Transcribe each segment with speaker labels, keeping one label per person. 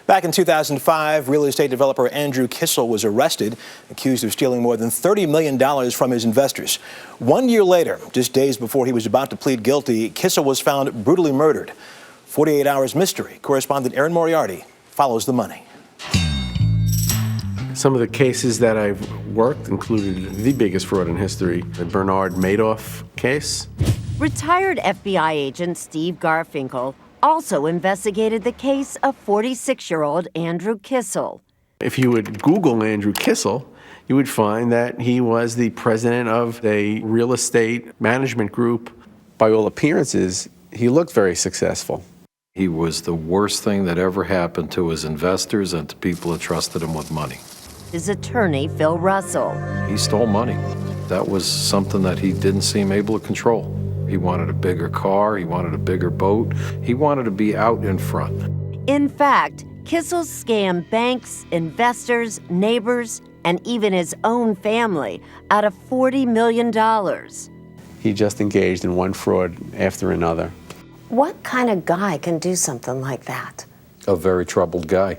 Speaker 1: Back in 2005, real estate developer Andrew Kissel was arrested, accused of stealing more than $30 million from his investors. 1 year later, just days before he was about to plead guilty, Kissel was found brutally murdered. 48 Hours Mystery correspondent Erin Moriarty follows the money.
Speaker 2: Some of the cases that I've worked included the biggest fraud in history, the Bernard Madoff case.
Speaker 3: Retired FBI agent Steve Garfinkel also investigated the case of 46-year-old Andrew Kissel.
Speaker 2: If you would Google Andrew Kissel, you would find that he was the president of a real estate management group. By all appearances, he looked very successful.
Speaker 4: He was the worst thing that ever happened to his investors and to people who trusted him with money.
Speaker 3: His attorney, Phil Russell.
Speaker 4: He stole money. That was something that he didn't seem able to control. He wanted a bigger car, he wanted a bigger boat, he wanted to be out in front.
Speaker 3: In fact, Kissel scammed banks, investors, neighbors, and even his own family out of $40 million.
Speaker 2: He just engaged in one fraud after another.
Speaker 5: What kind of guy can do something like that?
Speaker 4: A very troubled guy.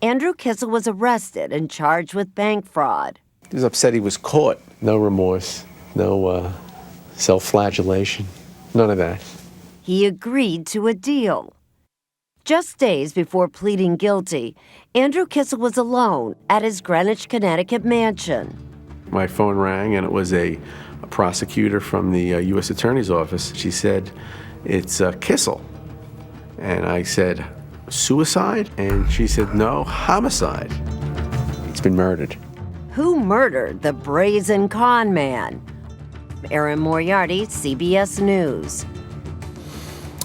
Speaker 3: Andrew Kissel was arrested and charged with bank fraud.
Speaker 2: He was upset he was caught. No remorse, no self-flagellation, none of that.
Speaker 3: He agreed to a deal. Just days before pleading guilty, Andrew Kissel was alone at his Greenwich, Connecticut mansion.
Speaker 2: My phone rang, and it was a prosecutor from the U.S. Attorney's Office. She said, "It's Kissel." And I said, "Suicide?" And she said, "No, homicide. He's been murdered."
Speaker 3: Who murdered the brazen con man? Erin Moriarty, CBS News.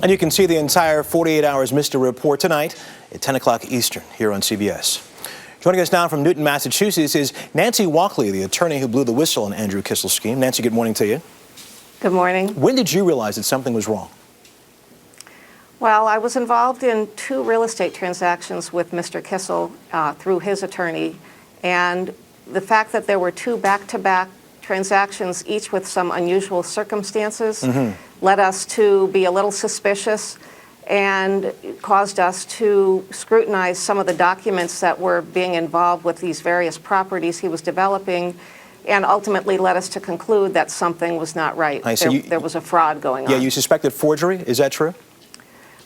Speaker 1: And you can see the entire 48 Hours Mystery Report tonight at 10 o'clock Eastern here on CBS. Joining us now from Newton, Massachusetts is Nancy Walkley, the attorney who blew the whistle on Andrew Kissel's scheme. Nancy, good morning to you.
Speaker 6: Good morning.
Speaker 1: When did you realize that something was wrong?
Speaker 6: Well, I was involved in 2 real estate transactions with Mr. Kissel through his attorney, and the fact that there were 2 back-to-back transactions, each with some unusual circumstances, led us to be a little suspicious and caused us to scrutinize some of the documents that were being involved with these various properties he was developing, and ultimately led us to conclude that something was not right. There was a fraud going on.
Speaker 1: Yeah, you suspected forgery. Is that true?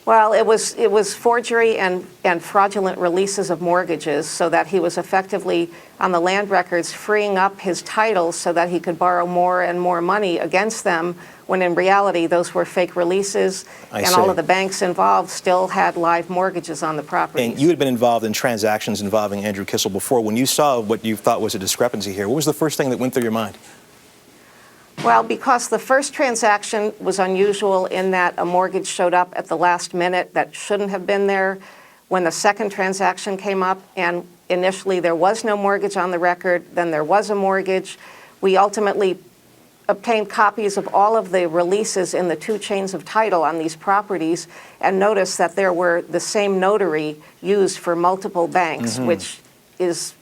Speaker 6: Well, it was forgery and fraudulent releases of mortgages, so that he was effectively on the land records freeing up his titles so that he could borrow more and more money against them, when in reality those were fake releases, and all of the banks involved still had live mortgages on the properties.
Speaker 1: And you had been involved in transactions involving Andrew Kissel before. When you saw what you thought was a discrepancy here, what was the first thing that went through your mind?
Speaker 6: Well, because the first transaction was unusual in that a mortgage showed up at the last minute that shouldn't have been there. When the second transaction came up, and initially there was no mortgage on the record, then there was a mortgage. We ultimately obtained copies of all of the releases in the 2 chains of title on these properties, and noticed that there were the same notary used for multiple banks, which is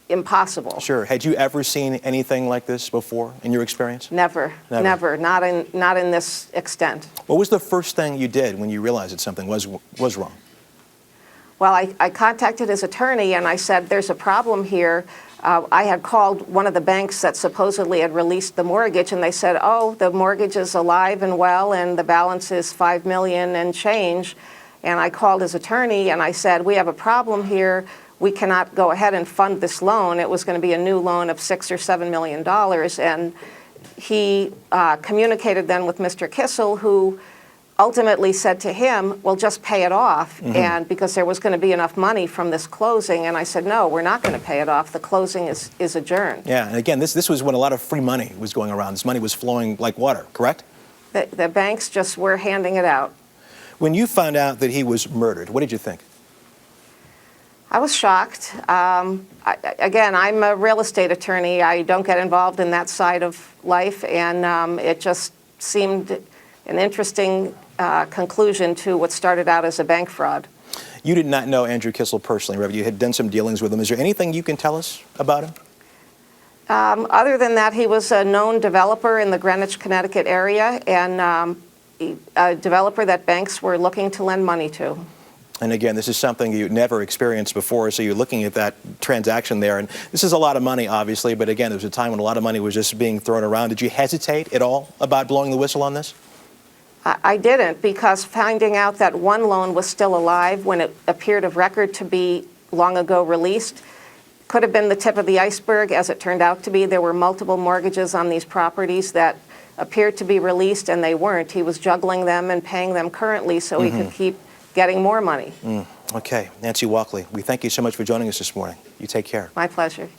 Speaker 6: impossible.
Speaker 1: Sure. Had you ever seen anything like this before in your experience?
Speaker 6: Never. Not in this extent.
Speaker 1: What was the first thing you did when you realized that something was wrong?
Speaker 6: Well, I contacted his attorney and I said, there's a problem here. I had called one of the banks that supposedly had released the mortgage, and they said, oh, the mortgage is alive and well and the balance is $5 million and change. And I called his attorney and I said, we have a problem here. We cannot go ahead and fund this loan. It was going to be a new loan of $6 or $7 million. And he communicated then with Mr. Kissel, who ultimately said to him, well, just pay it off, and because there was going to be enough money from this closing. And I said, no, we're not going to pay it off. The closing is adjourned.
Speaker 1: Yeah, and again, this was when a lot of free money was going around. This money was flowing like water, correct?
Speaker 6: The banks just were handing it out.
Speaker 1: When you found out that he was murdered, what did you think?
Speaker 6: I was shocked. Again, I'm a real estate attorney. I don't get involved in that side of life, and it just seemed an interesting conclusion to what started out as a bank fraud.
Speaker 1: You did not know Andrew Kissel personally, Reverend. You had done some dealings with him. Is there anything you can tell us about him?
Speaker 6: Other than that, he was a known developer in the Greenwich, Connecticut area, and a developer that banks were looking to lend money to.
Speaker 1: And again, this is something you never experienced before, so you're looking at that transaction there. And this is a lot of money, obviously, but again, there was a time when a lot of money was just being thrown around. Did you hesitate at all about blowing the whistle on this?
Speaker 6: I didn't, because finding out that one loan was still alive when it appeared of record to be long ago released could have been the tip of the iceberg, as it turned out to be. There were multiple mortgages on these properties that appeared to be released, and they weren't. He was juggling them and paying them currently so he could keep getting more money.
Speaker 1: Okay. Nancy Walkley, we thank you so much for joining us this morning. You take care.
Speaker 6: My pleasure.